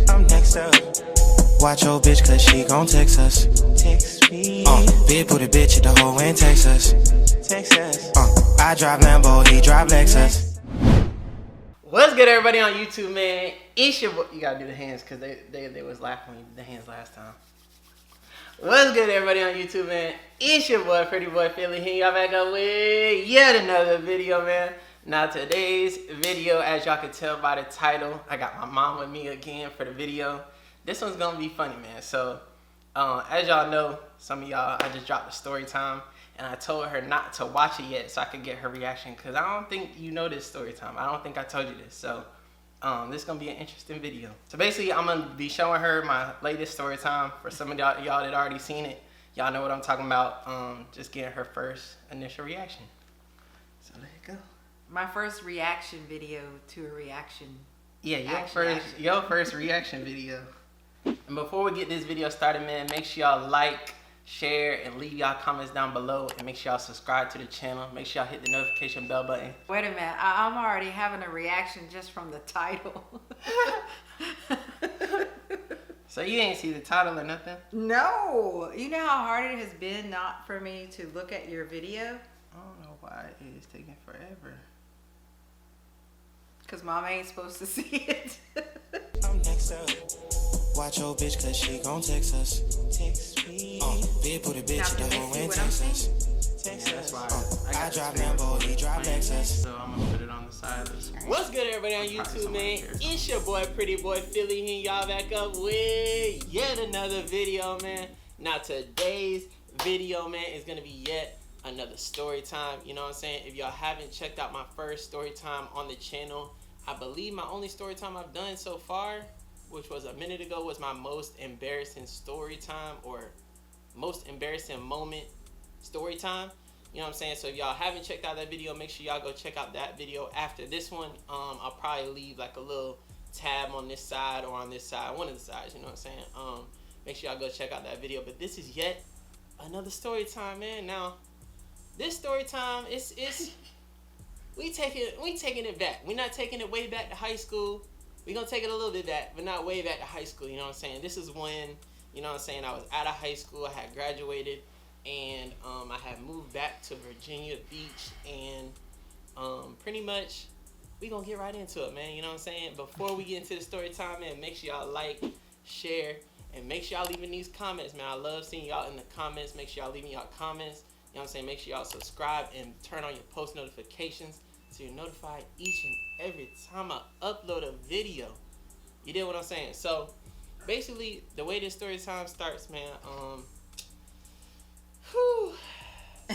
I'm next up. Watch your bitch cause she gon' text us. Text me. Big booty bitch at the hoe in Texas. Texas. I drive Lambo, he drive Lexus. What's good, everybody on YouTube, man? It's your boy. You gotta do the hands because they was laughing when you did the hands last time. What's good, everybody on YouTube, man? It's your boy, Pretty Boy Philly, here y'all back up with yet another video, man. Now today's video, as y'all can tell by the title, I got my mom with me again for the video. This one's gonna be funny, man. So, as y'all know, some of y'all, I just dropped the story time, and I told her not to watch it yet so I could get her reaction, because I don't think you know this story time. I don't think I told you this. So, this is gonna be an interesting video. So basically, I'm gonna be showing her my latest story time. For some of y'all that already seen it, y'all know what I'm talking about. Just getting her first initial reaction. So let it go. My first reaction video to a reaction. Yeah, your first reaction video. And before we get this video started, man, make sure y'all like, share, and leave y'all comments down below. And make sure y'all subscribe to the channel. Make sure y'all hit the notification bell button. Wait a minute, I'm already having a reaction just from the title. So you ain't see the title or nothing? No. You know how hard it has been not for me to look at your video? I don't know why it is taking forever. Because mom ain't supposed to see it. I'm next up. Watch your bitch cause she gon' text us. Text me. Big booty bitch at the hoe in Texas. Yeah, that's why I drive Lambo, he drive Lexus. So I'm gonna put it on the side of the screen. What's good, everybody on YouTube, man? It's your boy, Pretty Boy Philly, and y'all back up with yet another video, man. Now today's video, man, is gonna be yet another story time. You know what I'm saying? If y'all haven't checked out my first story time on the channel, I believe my only story time I've done so far, which was a minute ago, was my most embarrassing story time or most embarrassing moment story time. You know what I'm saying? So if y'all haven't checked out that video, make sure y'all go check out that video after this one. I'll probably leave like a little tab on this side or on this side, one of the sides, you know what I'm saying? Make sure y'all go check out that video. But this is yet another story time, man. Now, this story time is we taking it back. We're not taking it way back to high school. We're gonna take it a little bit back, but not way back to high school, you know what I'm saying? This is when, you know what I'm saying, I was out of high school, I had graduated, and I had moved back to Virginia Beach, and pretty much we gonna get right into it, man, you know what I'm saying? Before we get into the story time, man, make sure y'all like, share, and make sure y'all leaving these comments, man. I love seeing y'all in the comments. Make sure y'all leaving y'all comments. You know what I'm saying? Make sure y'all subscribe and turn on your post notifications so you're notified each and every time I upload a video. You did what I'm saying? So basically, the way this story time starts, man.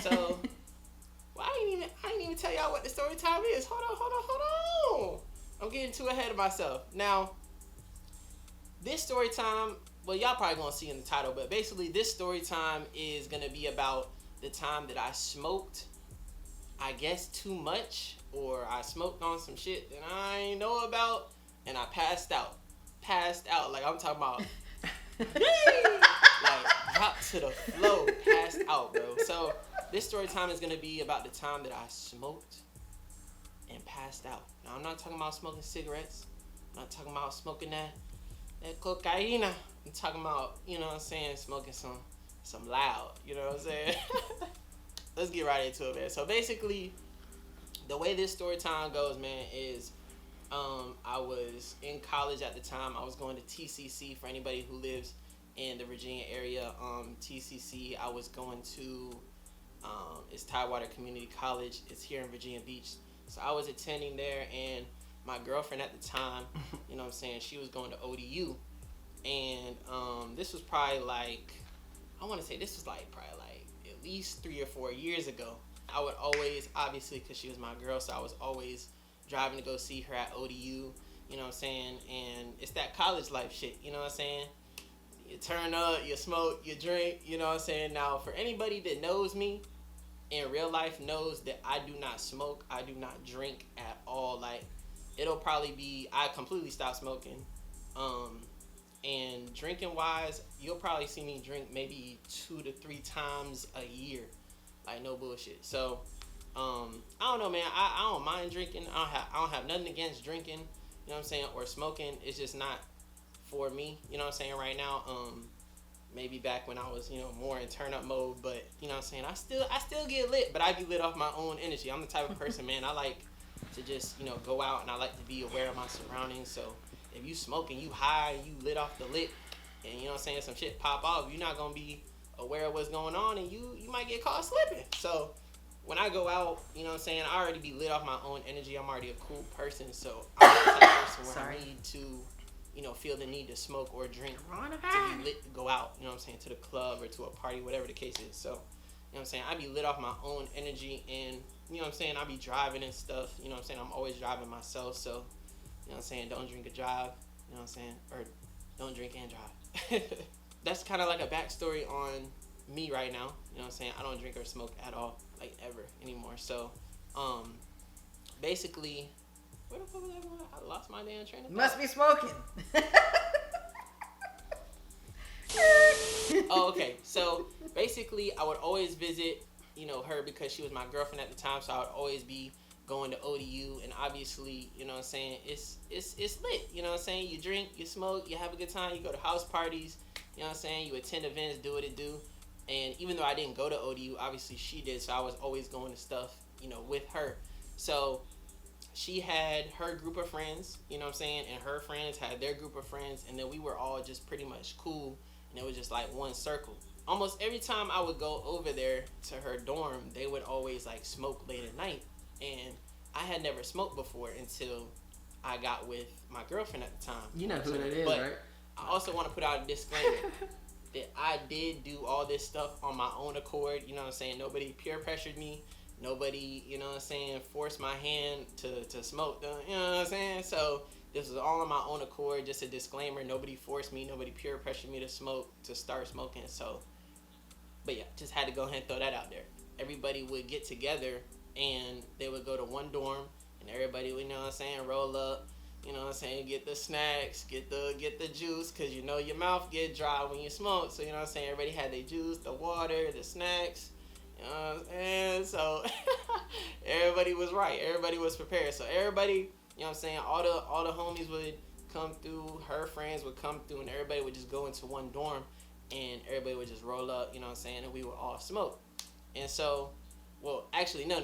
So well, I didn't even tell y'all what the story time is. Hold on. I'm getting too ahead of myself. Now, this story time, well, y'all probably gonna see in the title, but basically, this story time is gonna be about the time that I smoked, I guess, too much, or I smoked on some shit that I ain't know about, and I passed out, like I'm talking about, like dropped to the floor, passed out, bro. So this story time is gonna be about the time that I smoked and passed out. Now I'm not talking about smoking cigarettes, I'm not talking about smoking that cocaine. I'm talking about, you know what I'm saying, smoking some loud, you know what I'm saying? Let's get right into it, man. So basically, the way this story time goes, man, is I was in college at the time. I was going to TCC. For anybody who lives in the Virginia area, TCC, I was going to, it's Tidewater Community College. It's here in Virginia Beach. So I was attending there, and my girlfriend at the time, you know what I'm saying, she was going to ODU. And this was probably like, I want to say this was like probably like at least 3 or 4 years ago. I would always, obviously, because she was my girl, so I was always driving to go see her at ODU, you know what I'm saying? And it's that college life shit, you know what I'm saying? You turn up, you smoke, you drink, you know what I'm saying? Now, for anybody that knows me in real life knows that I do not smoke, I do not drink at all. Like, it'll probably be, I completely stopped smoking. And drinking wise, you'll probably see me drink maybe 2 to 3 times a year. Like, no bullshit. So, I don't know, man. I don't mind drinking. I don't have nothing against drinking, you know what I'm saying, or smoking. It's just not for me, you know what I'm saying, right now. Maybe back when I was, more in turn up mode, but you know what I'm saying, I still get lit, but I be lit off my own energy. I'm the type of person, man, I like to just, go out, and I like to be aware of my surroundings. So if you smoking, you high, you lit off the lit, and you know what I'm saying, some shit pop off, you're not gonna be aware of what's going on, and you might get caught slipping. So when I go out, you know what I'm saying, I already be lit off my own energy. I'm already a cool person, so I'm the type of person where I need to, feel the need to smoke or drink to be lit to go out, you know what I'm saying, to the club or to a party, whatever the case is. So, you know what I'm saying, I be lit off my own energy, and, you know what I'm saying, I be driving and stuff, you know what I'm saying, I'm always driving myself, so, you know what I'm saying, don't drink and drive, you know what I'm saying, or don't drink and drive. That's kind of like a backstory on me right now, you know what I'm saying, I don't drink or smoke at all, like, ever anymore. So, basically, where the fuck was I? I lost my damn train of thought. Must be smoking. Oh, okay. So basically, I would always visit, her because she was my girlfriend at the time. So I would always be going to ODU, and obviously, you know what I'm saying, it's lit. You know what I'm saying? You drink, you smoke, you have a good time. You go to house parties. You know what I'm saying? You attend events, do what it do. And even though I didn't go to ODU, obviously she did. So I was always going to stuff, with her. So she had her group of friends, you know what I'm saying, and her friends had their group of friends, and then we were all just pretty much cool, and it was just like one circle. Almost every time I would go over there to her dorm, they would always like smoke late at night, and I had never smoked before until I got with my girlfriend at the time. You know who that is, but right? I also want to put out a disclaimer that I did do all this stuff on my own accord, you know what I'm saying, nobody peer pressured me. Nobody, you know what I'm saying, forced my hand to smoke, you know what I'm saying? So this was all on my own accord, just a disclaimer. Nobody forced me, nobody peer pressured me to start smoking. So, but yeah, just had to go ahead and throw that out there. Everybody would get together, and they would go to one dorm, and everybody would, you know what I'm saying, roll up, you know what I'm saying, get the snacks, get the juice, because your mouth get dry when you smoke. So, you know what I'm saying, everybody had their juice, the water, the snacks. And so everybody was right. Everybody was prepared. So everybody, you know what I'm saying, all the homies would come through, her friends would come through, and everybody would just go into one dorm, and everybody would just roll up, you know what I'm saying, and we would all smoke. And so, well, actually, no,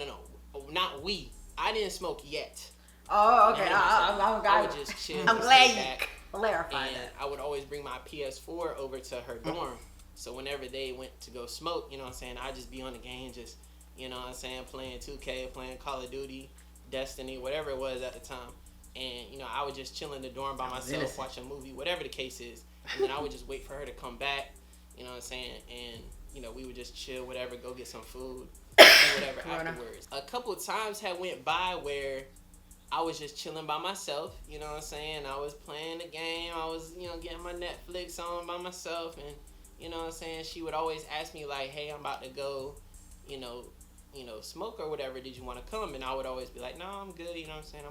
not we. I didn't smoke yet. Oh, okay. I would just chill. I'm glad you back, clarified and that. I would always bring my PS4 over to her dorm. So whenever they went to go smoke, you know what I'm saying, I'd just be on the game, just, you know what I'm saying, playing 2K, playing Call of Duty, Destiny, whatever it was at the time. And, I would just chill in the dorm by myself, watch a movie, whatever the case is. And then I would just wait for her to come back, you know what I'm saying, and, we would just chill, whatever, go get some food, do whatever afterwards. A couple of times had went by where I was just chilling by myself, you know what I'm saying, I was playing the game, I was, getting my Netflix on by myself, and you know what I'm saying, she would always ask me like, hey, I'm about to go, smoke or whatever, did you want to come? And I would always be like, no, I'm good, you know what I'm saying,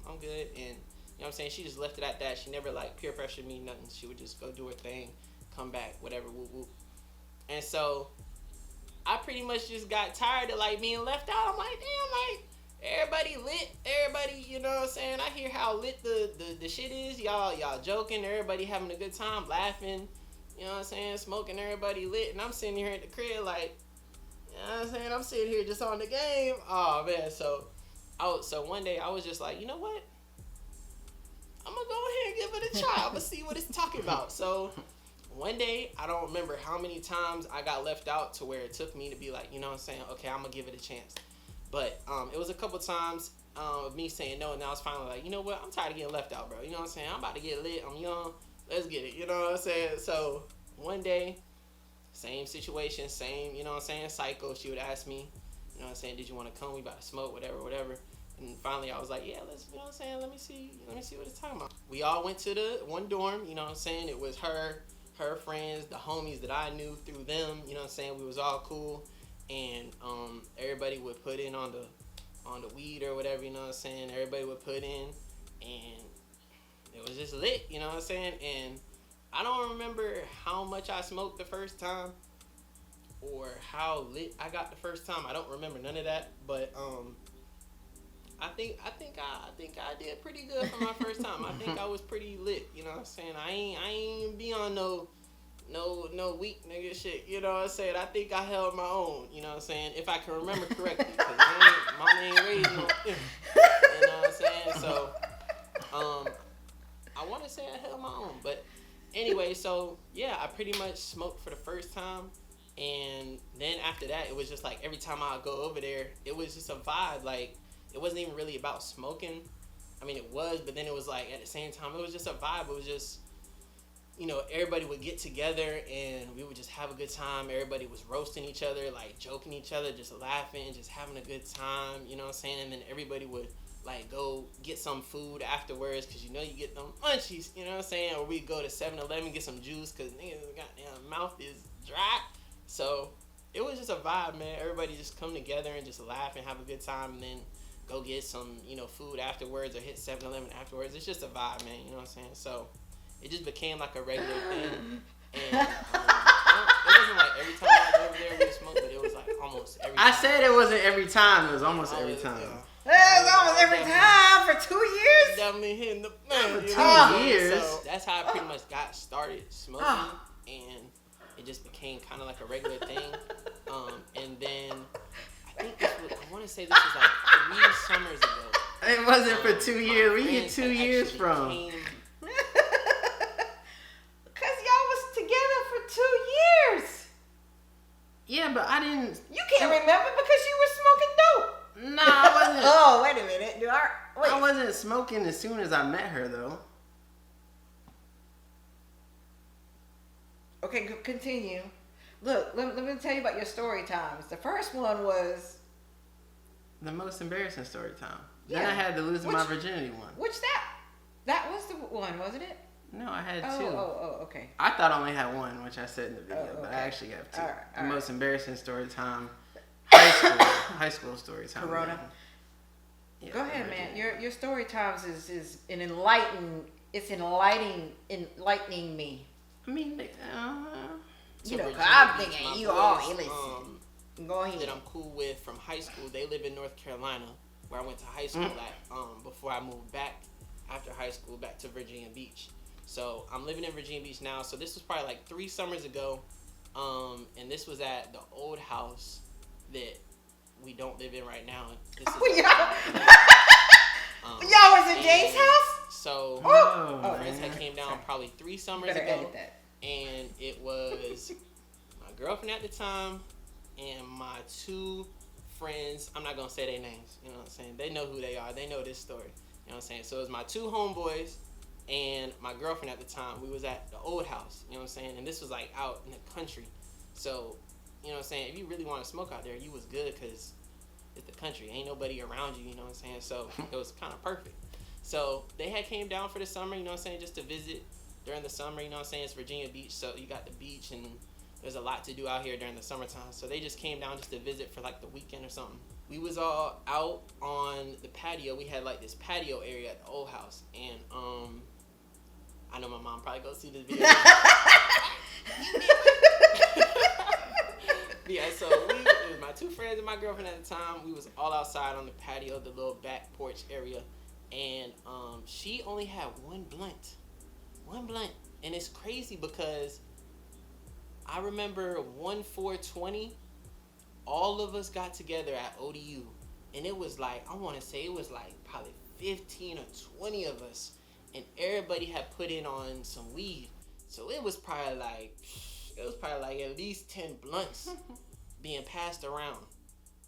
I'm good. And, you know what I'm saying, she just left it at that. She never like peer pressured me, nothing. She would just go do her thing, come back, whatever, whoop, whoop. And so I pretty much just got tired of like being left out. I'm like, damn, like, everybody lit, everybody, you know what I'm saying, I hear how lit the shit is, y'all joking, everybody having a good time, laughing, you know what I'm saying, smoking, everybody lit, and I'm sitting here at the crib like, you know what I'm saying, I'm sitting here just on the game. Oh man, so one day I was just like, you know what, I'm gonna go ahead and give it a try. I'm gonna see what it's talking about. So one day, I don't remember how many times I got left out to where it took me to be like, you know what I'm saying, okay, I'm gonna give it a chance. But it was a couple times of me saying no, and I was finally like, you know what, I'm tired of getting left out, bro. You know what I'm saying, I'm about to get lit, I'm young, let's get it, you know what I'm saying. So one day, same situation, same, you know what I'm saying, cycle. She would ask me, you know what I'm saying, did you want to come, we about to smoke, whatever. And finally I was like, yeah, let's, you know what I'm saying, let me see what it's talking about. We all went to the one dorm, you know what I'm saying, it was her friends, the homies that I knew through them, you know what I'm saying, we was all cool. And everybody would put in on the weed or whatever, you know what I'm saying, everybody would put in, and it was just lit, you know what I'm saying. And I don't remember how much I smoked the first time or how lit I got the first time. I don't remember none of that, but I think I did pretty good for my first time. I think I was pretty lit. You know what I'm saying? I ain't be on no weak nigga shit. You know what I'm saying? I think I held my own. You know what I'm saying? If I can remember correctly, because mama ain't raised no. You know what I'm saying? So, I want to say I held my own, but anyway, so yeah, I pretty much smoked for the first time. And then after that, it was just like every time I go over there, it was just a vibe. Like, it wasn't even really about smoking. I mean, it was, but then it was like at the same time, it was just a vibe. It was just, you know, everybody would get together and we would just have a good time. Everybody was roasting each other, like joking each other, just laughing, just having a good time. You know what I'm saying? And then everybody would like go get some food afterwards because, you know, you get them munchies. You know what I'm saying? Or we go to 7-Eleven, get some juice because niggas' goddamn mouth is dry. So it was just a vibe, man. Everybody just come together and just laugh and have a good time, and then go get some, you know, food afterwards or hit 7-Eleven afterwards. It's just a vibe, man. You know what I'm saying? So it just became like a regular thing. And it wasn't like every time I was over there we smoked, but it was like almost every time. I said it wasn't every time. It was almost every time. It was almost every time for 2 years. Definitely hitting the For you know 2 years. So that's how I pretty much got started smoking, and it just became kind of like a regular thing. And then I want to say this was like 3 summers ago. It wasn't for 2 years. Where you get 2 years from? Because y'all was together for 2 years. Yeah, but I didn't. You can't remember because you were smoking dope. No, I wasn't. Oh, wait a minute. Wait. I wasn't smoking as soon as I met her, though. Okay, continue. Look, let me tell you about your story times. The first one was The most embarrassing story time. Yeah. Then I had the losing my virginity one. which that was the one, wasn't it? No, I had Oh, two. okay. I thought I only had one, which I said in the video, Oh, but I okay. actually have two. All right, The all most embarrassing story time. High school story time. Corona. Yeah, Go ahead, virginity. man. Your story times is enlightening me. I mean, You know, Virginia 'cause I'm Beach, thinking my you boys, all listen. Go ahead. that I'm cool with from high school, they live in North Carolina, where I went to high school at, before I moved back after high school back to Virginia Beach. So I'm living in Virginia Beach now. So this was probably like 3 summers ago, and this was at the old house that we don't live in right now. This is Y'all was in James' house? So Oh, friends man. had came down probably 3 summers Better ago, edit that. and it was my girlfriend at the time and my 2 friends. I'm not gonna say their names, you know what I'm saying? They know who they are. They know this story, you know what I'm saying? So it was my 2 homeboys and my girlfriend at the time. We was at the old house, you know what I'm saying? And this was like out in the country. So, you know what I'm saying? If you really want to smoke out there, you was good because it's the country. Ain't nobody around you, you know what I'm saying? So it was kind of perfect. So they had came down for the summer, you know what I'm saying, just to visit during the summer, you know what I'm saying? It's Virginia Beach, so you got the beach and there's a lot to do out here during the summertime. So they just came down just to visit for like the weekend or something. We was all out on the patio. We had like this patio area at the old house. And I know my mom probably go see this video. Yeah, so it was my 2 friends and my girlfriend at the time. We was all outside on the patio, the little back porch area. And she only had 1 blunt. 1 blunt. And it's crazy because I remember 1/4/20, all of us got together at ODU. And it was like, I want to say it was like probably 15 or 20 of us. And everybody had put in on some weed. So it was probably like at least 10 blunts being passed around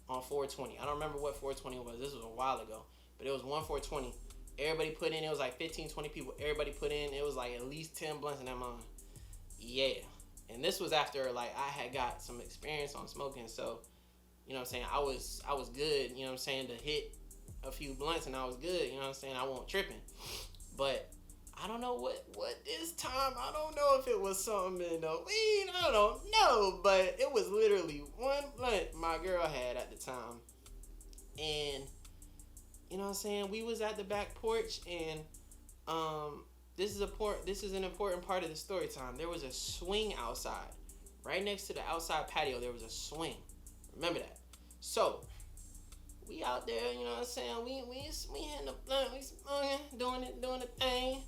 on 420. I don't remember what 420 was. This was a while ago. But it was 1/4/20. Everybody put in. It was like 15, 20 people. Everybody put in. It was like at least 10 blunts in that month. Yeah. And this was after like I had got some experience on smoking. So, you know what I'm saying? I was good, you know what I'm saying, to hit a few blunts and I was good, you know what I'm saying? I wasn't tripping. But I don't know what this time. I don't know if it was something in the weed. I don't know. But it was literally 1 blunt my girl had at the time. And, you know what I'm saying? We was at the back porch and this is an important part of the story time. There was a swing outside. Right next to the outside patio, there was a swing. Remember that. So, we out there, you know what I'm saying? We hitting the blunt, we smoking, doing the thing,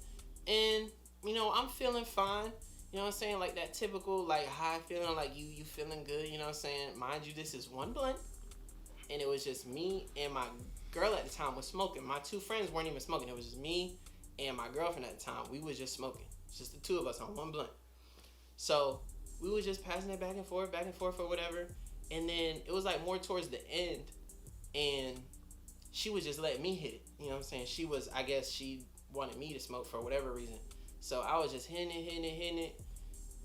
and you know I'm feeling fine. You know what I'm saying? Like that typical like high feeling, like you feeling good. You know what I'm saying? Mind you, this is one blunt, and it was just me and my girl at the time was smoking. My two friends weren't even smoking. It was just me and my girlfriend at the time. We was just smoking. It's just the two of us on one blunt. So we was just passing it back and forth or whatever. And then it was like more towards the end, and she was just letting me hit it. You know what I'm saying? I guess she wanted me to smoke for whatever reason. So I was just hitting it.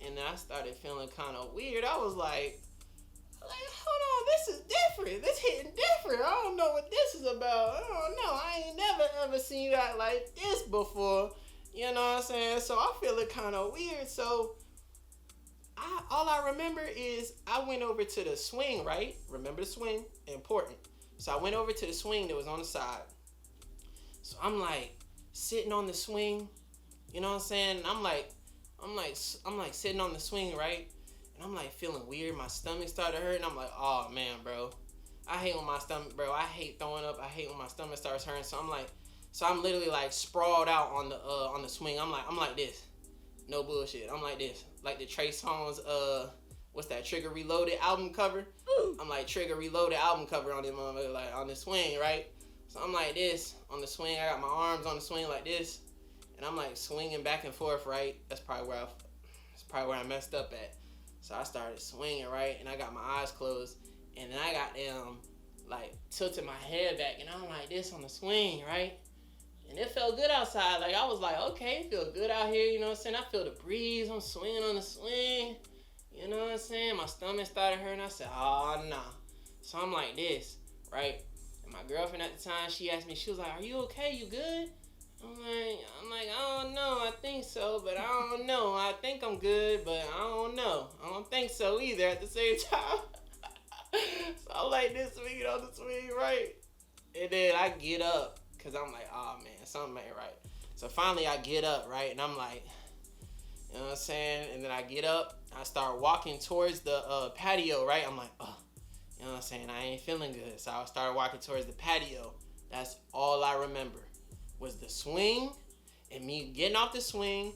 And then I started feeling kind of weird. I was like, hold on, this is different. This hitting different. I don't know what this is about. I don't know. I ain't never ever seen that like this before. You know what I'm saying? So I feel it kind of weird. So all I remember is I went over to the swing, right? Remember the swing? Important. So I went over to the swing that was on the side. So I'm like sitting on the swing. You know what I'm saying? And I'm like sitting on the swing, right? And I'm like feeling weird. My stomach started hurting. I'm like, oh man, bro. I hate when my stomach, bro. I hate throwing up. I hate when my stomach starts hurting. So I'm literally like sprawled out on the swing. I'm like this. No bullshit. I'm like this. Like the Trey Songz, what's that? Trigger Reloaded album cover. Ooh. I'm like Trigger Reloaded album cover on this motherfucker, like on the swing, right? So I'm like this on the swing. I got my arms on the swing like this, and I'm like swinging back and forth, right? That's probably where I messed up at. So I started swinging, right, and I got my eyes closed, and then I got like tilted my head back, and I'm like this on the swing, right? And it felt good outside. Like I was like, okay, it feel good out here. You know what I'm saying? I feel the breeze. I'm swinging on the swing. You know what I'm saying? My stomach started hurting. I said, oh, nah. So I'm like this, right? And my girlfriend at the time, she asked me, she was like, are you okay? You good? I'm like, I don't know. I think so, but I don't know. I think I'm good, but I don't know. I don't think so either at the same time. So I'm like this, swinging on the swing, right? And then I get up, because I'm like, oh, man, something ain't right. So finally I get up, right? And I'm like, you know what I'm saying? And then I get up. I start walking towards the patio, right? I'm like, oh, you know what I'm saying? I ain't feeling good. So I started walking towards the patio. That's all I remember was the swing and me getting off the swing.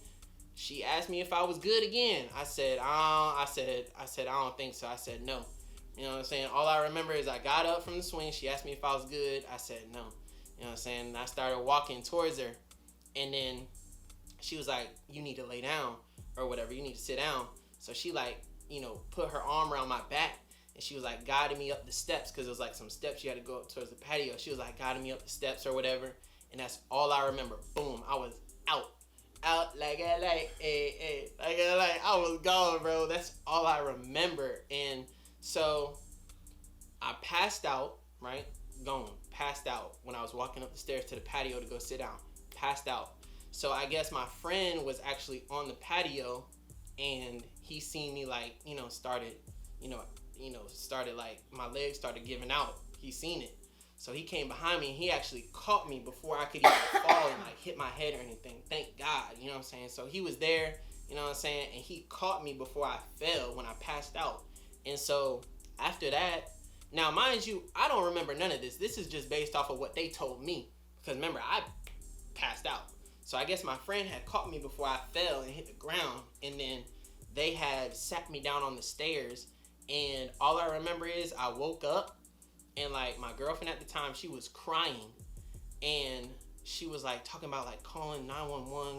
She asked me if I was good again. I said, I don't think so. I said, no. You know what I'm saying? All I remember is I got up from the swing. She asked me if I was good. I said, no. You know what I'm saying? And I started walking towards her. And then she was like, you need to lay down or whatever. You need to sit down. So she like, you know, put her arm around my back. And she was like guiding me up the steps because it was like some steps you had to go up towards the patio. She was like guiding me up the steps or whatever. And that's all I remember. Boom. I was out. Like I was gone, bro. That's all I remember. And so I passed out, right? Passed out when I was walking up the stairs to the patio to go sit down. Passed out. So I guess my friend was actually on the patio and he seen me like, started like my legs started giving out. He seen it. So he came behind me and he actually caught me before I could even fall and like hit my head or anything. Thank God, you know what I'm saying? So he was there, you know what I'm saying? And he caught me before I fell when I passed out. And so after that, now mind you, I don't remember none of this. This is just based off of what they told me. Because remember, I passed out. So I guess my friend had caught me before I fell and hit the ground. And then they had sat me down on the stairs. And all I remember is I woke up. And like my girlfriend at the time, she was crying, and she was like talking about like calling 911.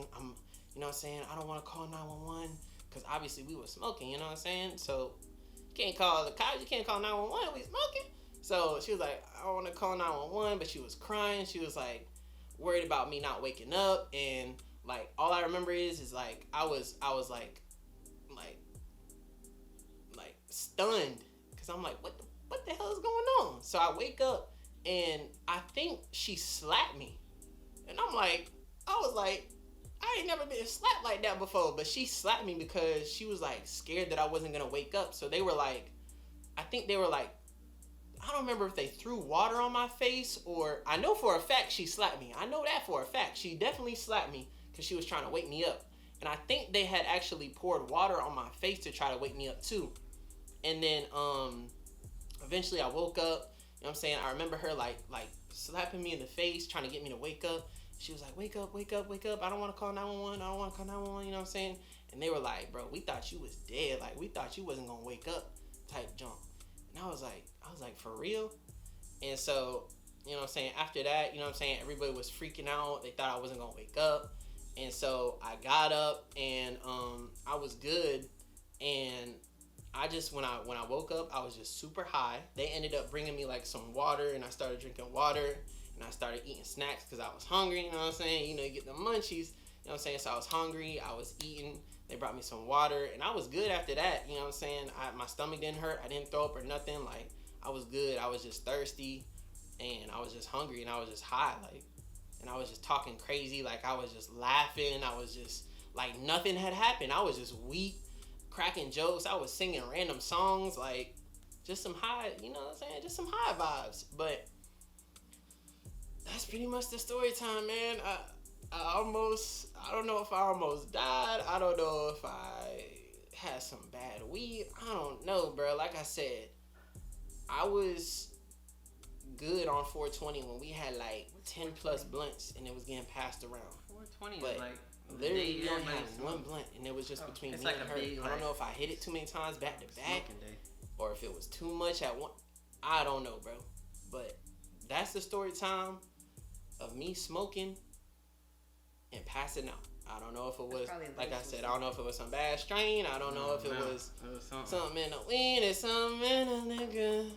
You know what I'm saying? I don't want to call 911 because obviously we were smoking. You know what I'm saying? So you can't call the cops. You can't call 911. We smoking. So she was like, I don't want to call 911, but she was crying. She was like worried about me not waking up, and like all I remember is like I was like stunned because I'm like what the hell is going on? So I wake up and I think she slapped me. And I was like, I ain't never been slapped like that before. But she slapped me because she was like scared that I wasn't going to wake up. So they were like, I don't remember if they threw water on my face or I know for a fact she slapped me. I know that for a fact. She definitely slapped me because she was trying to wake me up. And I think they had actually poured water on my face to try to wake me up too. And then, eventually I woke up, You know what I'm saying? I remember her like slapping me in the face, trying to get me to wake up. She was like, wake up, wake up, wake up. I don't want to call 911. I don't want to call 911. You know what I'm saying? And they were like, bro, we thought you was dead. Like, we thought you wasn't going to wake up type jump. And I was like, for real? And so, you know what I'm saying? After that, you know what I'm saying? Everybody was freaking out. They thought I wasn't going to wake up. And so I got up and I was good. And I just, when I woke up, I was just super high. They ended up bringing me like some water, and I started drinking water, and I started eating snacks because I was hungry, you know what I'm saying? You know, you get the munchies, you know what I'm saying? So I was hungry, I was eating, they brought me some water, and I was good after that, you know what I'm saying? My stomach didn't hurt, I didn't throw up or nothing, like, I was good. I was just thirsty, and I was just hungry, and I was just high, like, and I was just talking crazy, like, I was just laughing, I was just, like, nothing had happened. I was just weak, cracking jokes, I was singing random songs, like, just some high, you know what I'm saying, just some high vibes. But that's pretty much the story time, man. I don't know if I almost died, I don't know if I had some bad weed, I don't know, bro. Like I said, I was good on 420 when we had like 10 plus blunts and it was getting passed around. 420 but is like literally we only had one blunt and it was just between me like and a her. big, I don't know if I hit it too many times back to back day. or if it was too much at one. I don't know, bro. But that's the story time of me smoking and passing out. I don't know if it was, like I said, I don't know if it was some bad strain. I don't know if it was something in the weed or something in the nigga.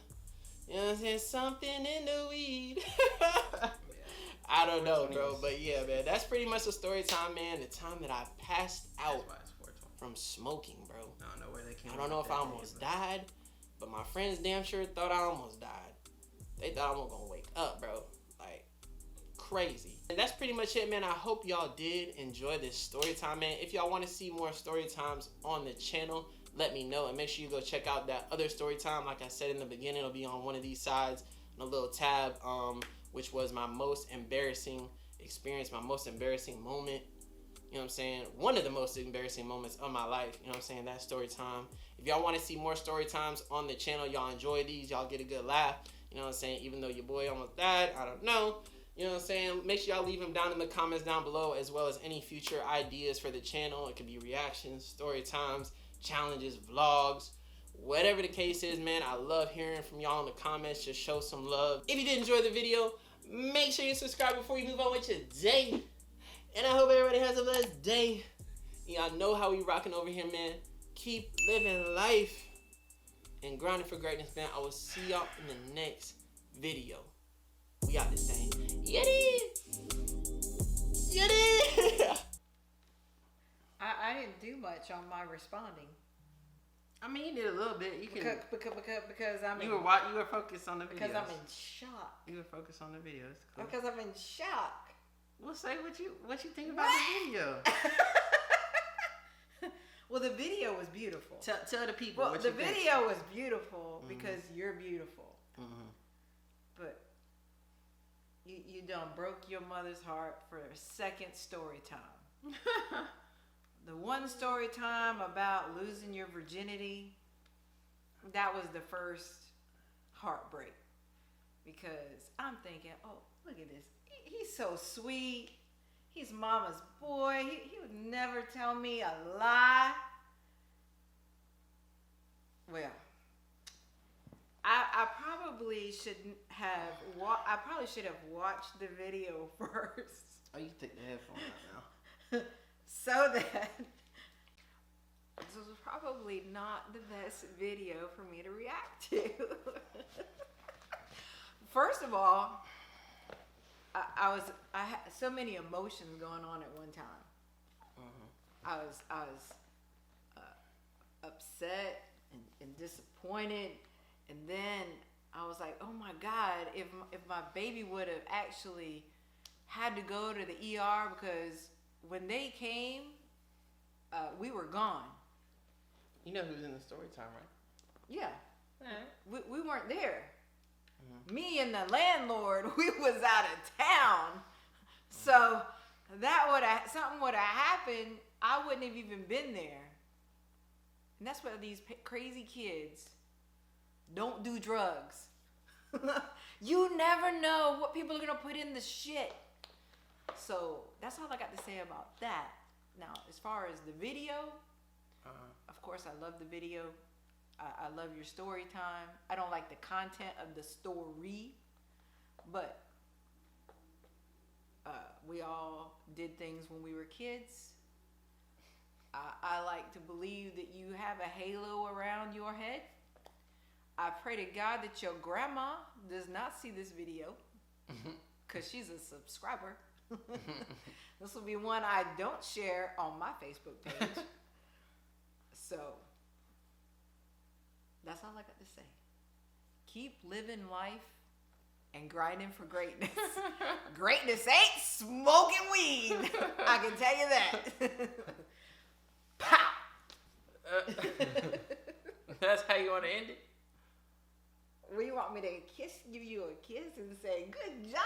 You know what I'm saying? Something in the weed. I don't know, bro. But yeah, man, that's pretty much the story time, man. The time that I passed out from smoking, bro. I don't know where they came. I don't know if I almost died, but my friends damn sure thought I almost died. They thought I wasn't gonna wake up, bro. Like, crazy. And that's pretty much it, man. I hope y'all did enjoy this story time, man. If y'all want to see more story times on the channel, let me know, and make sure you go check out that other story time. Like I said in the beginning, it'll be on one of these sides in a little tab, which was my most embarrassing experience, my most embarrassing moment. You know what I'm saying? One of the most embarrassing moments of my life. You know what I'm saying? That story time. If y'all want to see more story times on the channel, y'all enjoy these, y'all get a good laugh. You know what I'm saying? Even though your boy almost died, I don't know. You know what I'm saying? Make sure y'all leave them down in the comments down below, as well as any future ideas for the channel. It could be reactions, story times, challenges, vlogs, whatever the case is, man. I love hearing from y'all in the comments. Just show some love. If you did enjoy the video, make sure you subscribe before you move on with your day. And I hope everybody has a blessed day. Y'all know how we rocking over here, man. Keep living life and grinding for greatness, man. I will see y'all in the next video. We got this thing. Yiddy! Yiddy! I didn't do much on my responding. I mean, you did a little bit. You can because I'm you were focused on the videos. because I'm in shock. You were focused on the videos. Cool. Because I'm in shock. Well, say what you think about the video. Well, the video was beautiful. Tell the people. Well, what the you think. video was beautiful because you're beautiful. Mm-hmm. But you done broke your mother's heart for a second story time. The one story time about losing your virginity, that was the first heartbreak. Because I'm thinking, oh, look at this. He's so sweet. He's mama's boy. He would never tell me a lie. Well, I probably shouldn't have. I probably should have watched the video first. Oh, you can take the headphone out now. So that this was probably not the best video for me to react to. First of all, I had so many emotions going on at one time. Mm-hmm. I was upset and disappointed, and then I was like, oh my God, if my baby would have actually had to go to the ER, because when they came, we were gone. You know who's in the story time, right? Yeah. Right. We weren't there. Mm-hmm. Me and the landlord, we was out of town. So something would have happened, I wouldn't have even been there. And that's what these crazy kids don't do drugs. You never know what people are gonna put in the shit. So that's all I got to say about that. Now, as far as the video, of course, I love the video. I love your story time. I don't like the content of the story, but we all did things when we were kids. I like to believe that you have a halo around your head. I pray to God that your grandma does not see this video because she's a subscriber. This will be one I don't share on my Facebook page. So that's all I got to say. Keep living life and grinding for greatness. Greatness ain't smoking weed. I can tell you that. Pow! That's how you want to end it? What, you want me to give you a kiss and say, good job?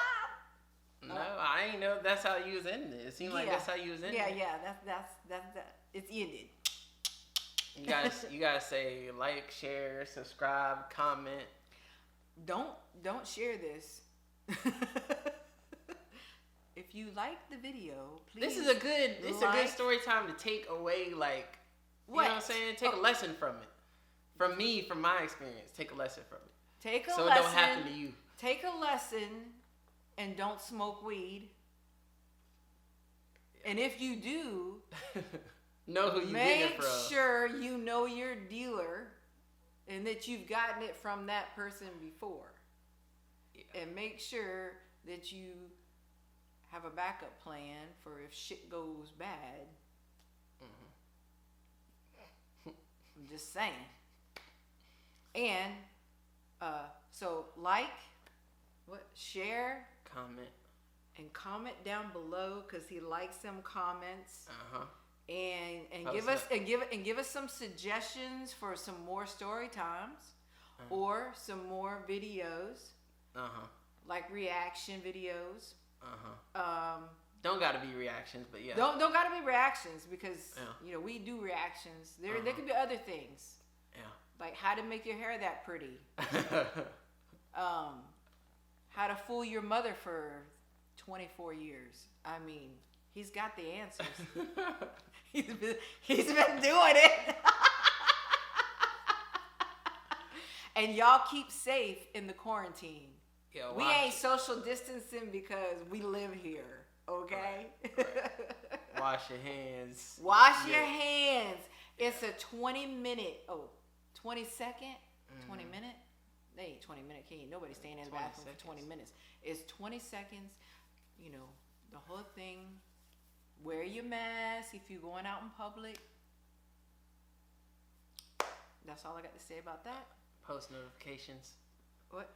No, I ain't know that's how you was ending it. It seemed like that's how you was ending it. Yeah, that's it's ended. You gotta say like, share, subscribe, comment. Don't share this. If you like the video, please. This is a good story time to take away, like, you know what I'm saying? Take a lesson from it. From me, from my experience, take a lesson from it. Take a lesson. So it don't happen to you. Take a lesson and don't smoke weed. And if you do, know who you getting it from. Make sure you know your dealer and that you've gotten it from that person before. Yeah. And make sure that you have a backup plan for if shit goes bad. I'm just saying. And so share, comment, and comment down below because he likes them comments. And give us some suggestions for some more story times or some more videos. Like reaction videos. Don't gotta be reactions, but yeah. Don't gotta be reactions because we do reactions. There could be other things. Yeah. Like how to make your hair that pretty. How to fool your mother for 24 years. I mean, he's got the answers. He's been doing it. And y'all keep safe in the quarantine. Yeah, we ain't social distancing because we live here, okay? Right. Wash your hands. Wash your hands. It's a 20 second? 20 minute? They ain't 20 minute. Can't nobody staying in the bathroom for 20 minutes. It's 20 seconds. The whole thing. Wear your mask if you're going out in public. That's all I got to say about that. Post notifications. What?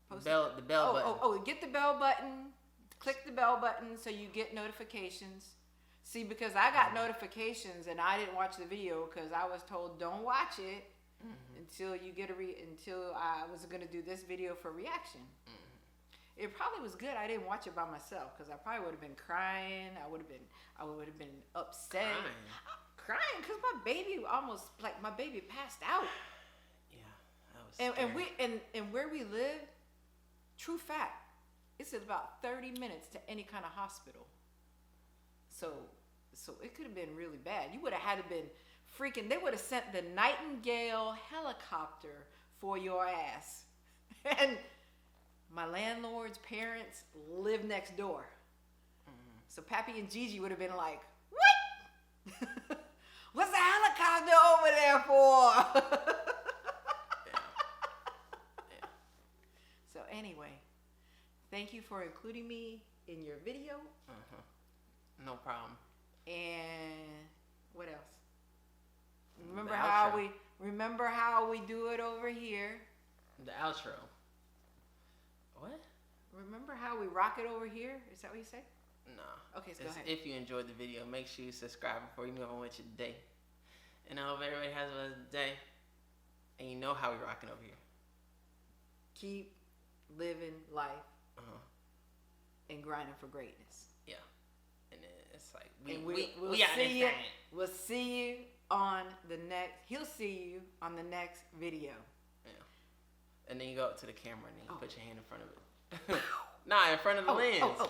The bell button. Get the bell button. Click the bell button so you get notifications. See, because I got notifications and I didn't watch the video because I was told don't watch it until you get until I was gonna do this video for reaction. It probably was good. I didn't watch it by myself because I probably would have been crying. I would have been upset. Crying because my baby passed out. Yeah, that was scary. And where we live, true fact, it's about 30 minutes to any kind of hospital. So it could have been really bad. You would have had to been freaking. They would have sent the Nightingale helicopter for your ass. And my landlord's parents live next door. So Pappy and Gigi would have been like, what? What's the helicopter over there for? Yeah. So anyway, thank you for including me in your video. No problem. And what else? The Remember how we do it over here? The outro. What? Remember how we rock it over here? Is that what you say? No. Okay, so go ahead. If you enjoyed the video, make sure you subscribe before you move on with your day. And I hope everybody has a blessed day. And you know how we rocking over here. Keep living life and grinding for greatness. Yeah. And then it's like we'll we got see you. this thing. We'll see you on the next. He'll see you on the next video. Yeah. And then you go up to the camera and then you put your hand in front of it. Nah, in front of the lens.